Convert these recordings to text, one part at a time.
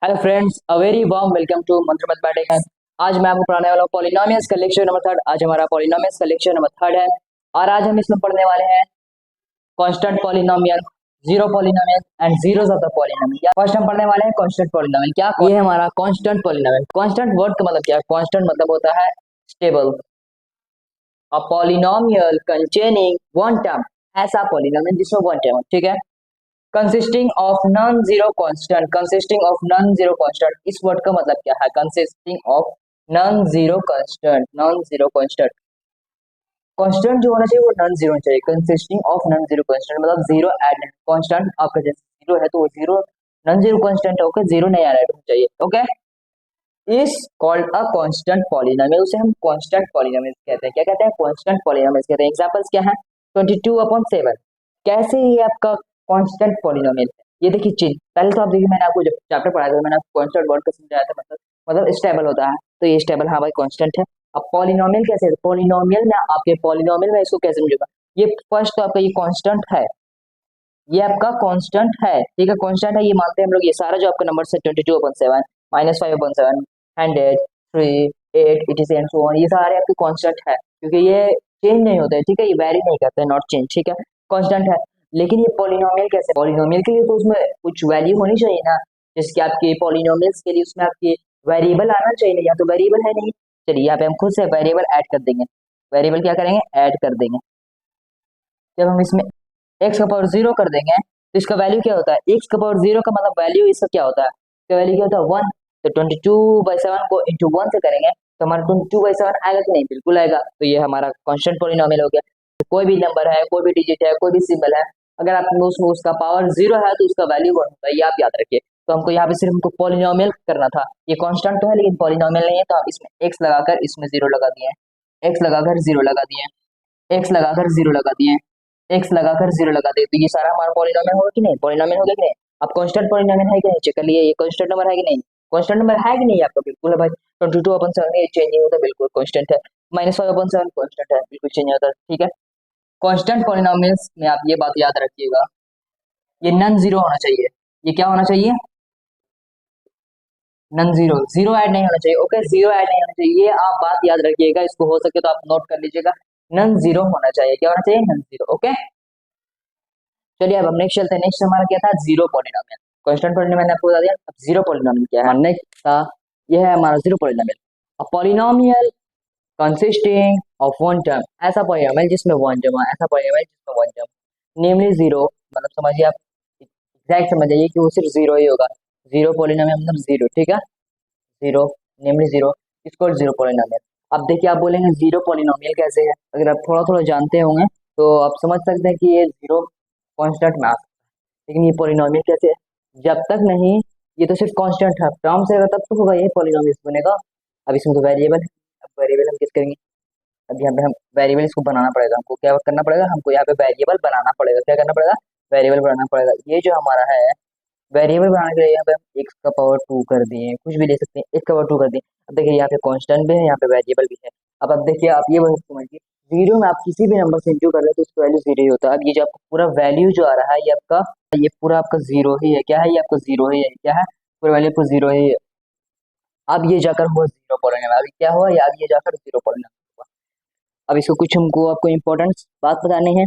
Hello friends, a very warm welcome to Mantra mathematics. आज मैं आपको पढ़ाने वाला हूँ पॉलिनोमियल्स का लेक्चर नंबर थर्ड। आज हमारा पॉलिनोमियल्स का लेक्चर नंबर थर्ड है और आज हम इसमें पढ़ने वाले हैं constant polynomial, zero polynomial and zeros of the polynomial. First हम पढ़ने वाले हैं कांस्टेंट पॉलिनोमियल। क्या ये है हमारा कांस्टेंट पॉलिनोमियल। कांस्टेंट वर्ड का मतलब क्या है? कांस्टेंट मतलब होता है stable. A polynomial containing one term, ऐसा पॉलिनोमियल जिसमें वन टर्म, ठीक है। Consisting of non zero constant, consisting of non zero constant, इस वर्ड का मतलब क्या है? Consisting of non zero constant, non zero constant. Constant जो होना चाहिए वो नॉन जीरो चाहिए। Consisting of non zero constant मतलब जीरो ऐड कांस्टेंट आपका जैसे जीरो है तो वो जीरो नॉन जीरो कांस्टेंट होकर जीरो नहीं ऐड होना चाहिए। Okay, is called a constant polynomial. उसे हम कांस्टेंट पॉलिनोमियल कहते हैं। क्या कहते हैं? कांस्टेंट पॉलिनोमियल कहते हैं। एग्जांपल्स क्या है? 22/7 कैसे ये आपका कांस्टेंट पॉलिनोमियल है? ये देखिए चिन्ह, पहले तो आप देखिए मैंने आपको जब चैप्टर पढ़ाया था मैंने आपको कांस्टेंट वर्ड का समझाया था, मतलब स्टेबल होता है तो ये स्टेबल, हाँ भाई कांस्टेंट है। अब पॉलिनोमियल कैसे? पॉलिनोमियल में आपके पॉलिनोमियल में इसको कैसे समझेगा? ये फर्स्ट तो आपका ये कांस्टेंट है, ये आपका कांस्टेंट है, ठीक है, कांस्टेंट है। ये मानते हैं हम लोग, ये सारा जो आपका नंबर है 22/7 -5/7 100 3 8 etc एंड सो ऑन, ये सारे आपके कांस्टेंट है क्योंकि ये चेंज नहीं होते, ठीक है, ये वेरी नहीं करते, नॉट चेंज, ठीक है, कांस्टेंट है। लेकिन ये पॉलिनोमियल कैसे? पॉलिनोमियल के लिए तो उसमें कुछ वैल्यू होनी चाहिए ना, जैसे कि आपके पॉलिनोमियल्स के लिए उसमें आपके वेरिएबल आना चाहिए, या तो वेरिएबल है नहीं। चलिए यहाँ पे हम खुद से वेरिएबल ऐड कर देंगे। वेरिएबल क्या करेंगे? ऐड कर देंगे। जब हम इसमें एक्स का पावर जीरो कर देंगे तो इसका वैल्यू क्या होता है? एक्स का पावर जीरो का मतलब वैल्यू इसका क्या होता है? इसका वैल्यू क्या होता है? 1। तो 22/7 को इंटू 1 से करेंगे तो हमारा 22/7 आएगा कि नहीं? बिल्कुल आएगा। तो ये हमारा कांस्टेंट पॉलिनोमियल हो गया। तो कोई भी नंबर है, कोई भी डिजिट है, कोई भी सिंबल है, अगर आप उसमें उसका पावर जीरो है तो उसका वैल्यू वन होता है, ये आप याद रखिए। तो हमको यहाँ पे सिर्फ हमको पॉलिनोमियल करना था। ये कांस्टेंट तो है लेकिन पॉलिनोमियल नहीं है, तो आप इसमें एक्स लगाकर इसमें जीरो लगा दिए, एक्स लगाकर जीरो लगा दिए, एक्स लगाकर जीरो लगा दिए, एक्स लगाकर जीरो लगा दिए, तो ये सारा हमारा पॉलिनोमियल होगा कि नहीं? पॉलिनोमियल हो गया कि नहीं? अब कांस्टेंट पॉलिनोमियल है कि नहीं? चेक कर लिए, ये कांस्टेंट नंबर है कि नहीं? कांस्टेंट नंबर है कि नहीं आपका? बिल्कुल है भाई। 22/7 ये चेंज नहीं होता, बिल्कुल कांस्टेंट है। -5/7 कांस्टेंट है, बिल्कुल चेंज नहीं होता, ठीक है। कांस्टेंट पॉलिनोमियल्स में आप ये बात याद रखिएगा, ये नॉन जीरो होना चाहिए। ये क्या होना चाहिए? नॉन जीरो, जीरो ऐड नहीं होना चाहिए। ओके, जीरो ऐड नहीं होना चाहिए, ये आप बात याद रखिएगा। इसको हो सके तो आप नोट कर लीजिएगा, नॉन जीरो होना चाहिए। क्या होना चाहिए? Non zero. ओके, चलिए अब हम नेक्स्ट चलते हैं। नेक्स्ट हमारा क्या था? Zero polynomial. कांस्टेंट पॉलिनोमियल मैंने आपको बता दिया, अब जीरो पॉलिनोमियल क्या है? नेक्स्ट था, ये है हमारा zero polynomial. A polynomial consisting of one term, ऐसा पॉलिनोमियल जिसमें वन टर्म है, ऐसा पॉलिनोमियल जिसमें वन टर्म, नेमली जीरो, मतलब समझिए आप, एग्जैक्ट समझ जाइए कि वो सिर्फ जीरो ही होगा। जीरो पॉलिनोमियल मतलब जीरो, ठीक है, जीरो, नेमली जीरो, इसको जीरो पॉलिनोमियल। अब देखिए आप बोलेंगे जीरो पॉलिनोमियल कैसे है? अगर आप थोड़ा थोड़ा जानते होंगे तो आप समझ सकते हैं कि ये जीरो कांस्टेंट में आ सकता है, लेकिन ये पॉलिनोमियल कैसे है? जब तक नहीं, ये तो सिर्फ कांस्टेंट है, टर्म से तब तो होगा ये पॉलिनोमियल बनेगा। अब इसमें तो वेरिएबल है, अब वेरिएबल हम किस करेंगे? अब यहाँ पे हम वेरिएबल इसको बनाना पड़ेगा, हमको क्या करना पड़ेगा? हमको यहाँ पे वेरिएबल बनाना पड़ेगा। क्या करना पड़ेगा? वेरिएबल बनाना पड़ेगा। ये जो हमारा है वेरिएबल बनाने के लिए यहाँ पे हम एक्स का पावर टू कर दिए, कुछ भी ले सकते हैं, एक्स का पावर टू कर दिए। अब देखिए यहाँ पे कांस्टेंट भी है, यहाँ पे वेरिएबल भी है। अब देखिए आप ये बात समझिए, जीरो में आप किसी भी नंबर से इंटू कर रहे हैं तो उसकी वैल्यू जीरो ही होता है। अब ये जो आपका पूरा वैल्यू जो आ रहा है, ये आपका, ये पूरा आपका जीरो ही है। क्या है? ये आपका जीरो ही है। क्या है? पूरा वैल्यू आपको जीरो ही है। अब ये जाकर हुआ जीरो पॉलिनोमियल। अभी क्या हुआ? अब ये जाकर जीरो पॉलिनोमियल हुआ। अब इसको कुछ हमको आपको इंपॉर्टेंट बात बतानी है।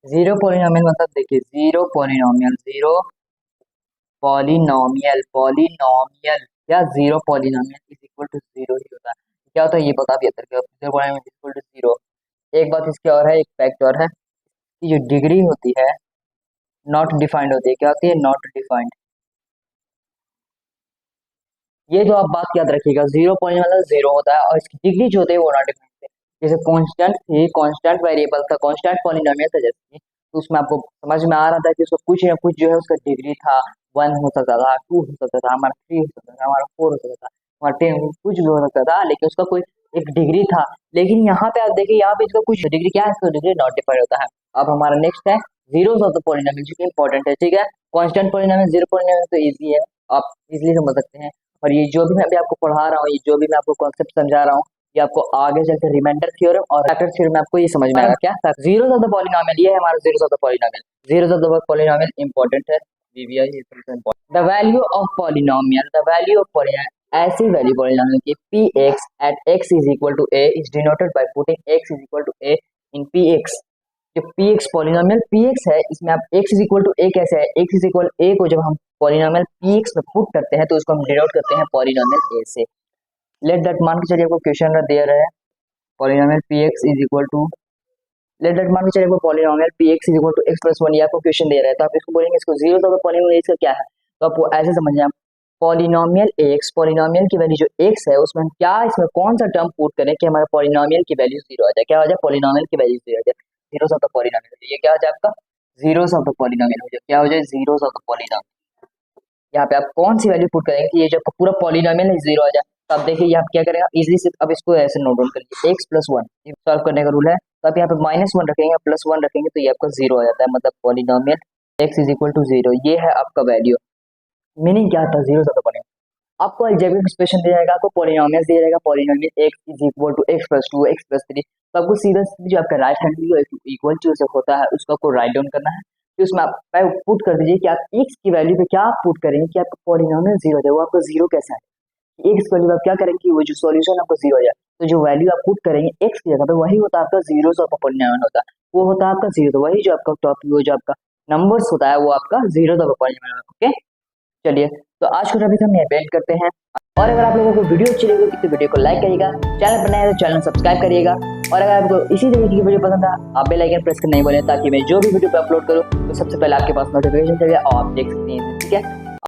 जीरो पॉलिनोमियल मतलब देखिए, zero polynomial, zero polynomial, polynomial या zero polynomial is equal to zero ही होता है। क्या होता है ये बता दिया करके, zero polynomial is equal to zero. एक बात इसकी और है, एक फैक्ट और है कि जो डिग्री होती है नॉट डिफाइंड होती है। क्या होती है? Not defined. ये जो आप बात याद रखिएगा, जीरो पॉलिनोमियल जीरो होता है और इसकी डिग्री जो होती है वो नॉट डिफाइंड होती है। जैसे कांस्टेंट थी, कांस्टेंट वेरिएबल था, कांस्टेंट पॉलिनोमियल था, जैसे तो उसमें आपको समझ में आ रहा था कि उसका कुछ ना कुछ जो है उसका डिग्री था, वन हो सकता था, टू हो सकता था, हमारा थ्री हो सकता था, हमारा फोर हो सकता था, हमारा टेन, कुछ भी हो सकता था, लेकिन उसका कोई एक डिग्री था। लेकिन यहाँ पे आप देखिए, यहाँ पे इसका कुछ डिग्री क्या है? इसका डिग्री नॉट डिफाइंड होता है। अब हमारा नेक्स्ट है जीरोस ऑफ द पॉलिनोमियल, जो कि इंपॉर्टेंट है, ठीक है। कांस्टेंट पॉलिनोमियल, जीरो पॉलिनोमियल तो इजी है, आप इजीली समझ सकते हैं। और ये जो भी मैं अभी आपको पढ़ा रहा हूँ, ये जो भी मैं आपको कॉन्सेप्ट समझा रहा हूँ, ये आपको आगे चलकर रिमाइंडर थ्योरम और फैक्टर थ्योरम में आपको ये समझ में आएगा। क्या जीरोस ऑफ द पॉलिनोमियल, ये है हमारा zeros of the polynomial. Zeros of the polynomial important है, VVI is also important. The value of polynomial, ऐसी वैल्यू पॉलिनॉमियल की px at x is equal to a is denoted by putting x is equal to a in px. जो px polynomial px है, इसमें आप x is equal to a कैसे है, x is equal a को जब हम पॉलिनॉमियल px में पुट करते हैं तो उसको हम डिनोट करते हैं पॉलिनॉमियल a से. लेट दैट मान के चलिए आपको क्वेश्चन दे रहा है polynomial px is equal to, let that मान के चलिए आपको polynomial px is equal to x plus 1 ये आपको क्वेश्चन दे रहा है, तो आप इसको बोलेंगे इसको जीरो, तो पॉलिनॉमियल x का क्या है, तो आपको ऐसे समझना, पॉलिनॉमियल x, पॉलिनॉमियल की वैल्यू जो x है उसमें हम क्या, इसमें कौन सा टर्म पुट करें कि हमारे पॉलिनॉमियल की वैल्यू जीरो आ जाए. क्या हो जाए, पॉलिनॉमियल की वैल्यू जीरो आ जाए, जीरो ऑफ द पॉलिनॉमियल. ये क्या हो जाए आपका, जीरो ऑफ द पॉलिनॉमियल हो जाए, क्या हो जाए, जीरो ऑफ द पॉलिनॉमियल. यहाँ पे आप कौन सी वैल्यू पुट करेंगे कि ये जब पूरा पॉलिनॉमियल है जीरो आ जाए, तो आप देखिए यहाँ क्या करेगा इजीली से, अब इसको ऐसे नोट डाउन करिए, x प्लस 1 सॉल्व करने का रूल है, तो आप यहाँ पे -1 रखेंगे प्लस 1 रखेंगे तो ये आपका जीरो आ जाता है, मतलब polynomial x is equal to zero, ये है आपका वैल्यू. मीनिंग क्या था, जीरो से पॉलिनॉमियल. आपको अलजेब्रिक एक्सप्रेशन दिया जाएगा, आपको पॉलिनॉमियल दिया जाएगा, polynomial x is equal to x plus 2 x plus 3, तो आपको सीधा जो आपका राइट हैंड जो इक्वल टू से होता है उसको आपको राइट डाउन करना है. तो उसमें आप पुट कर दीजिए कि आप x की वैल्यू पे क्या पुट करेंगे कि आपका पॉलिनॉमियल जीरो है, वो आपका जीरो कैसा है, x की वैल्यू आप क्या करेंगे कि वो जो सॉल्यूशन आपका जीरो हो जाए, तो जो वैल्यू आप पुट करेंगे x की जगह पे वही होता है आपका जीरो से आपका पॉलिनॉमियल होता है, वो होता है आपका जीरो, तो वही जो आपका टॉपिक वो जो आपका नंबर्स होता है वो आपका जीरो से पॉलिनॉमियल. ओके चलिए, तो आज का टॉपिक हम यहाँ एंड करते हैं. और अगर आप लोगों को वीडियो अच्छी लगी तो वीडियो को लाइक करिएगा, चैनल पर नया है तो चैनल सब्सक्राइब करिएगा, और अगर आपको इसी तरीके की वीडियो पसंद है आप बेल आइकन प्रेस करना नहीं भूलें ताकि मैं जो भी वीडियो पे अपलोड करूँ तो सबसे पहले आपके पास नोटिफिकेशन चले और आप देख सकते हैं. ठीक है.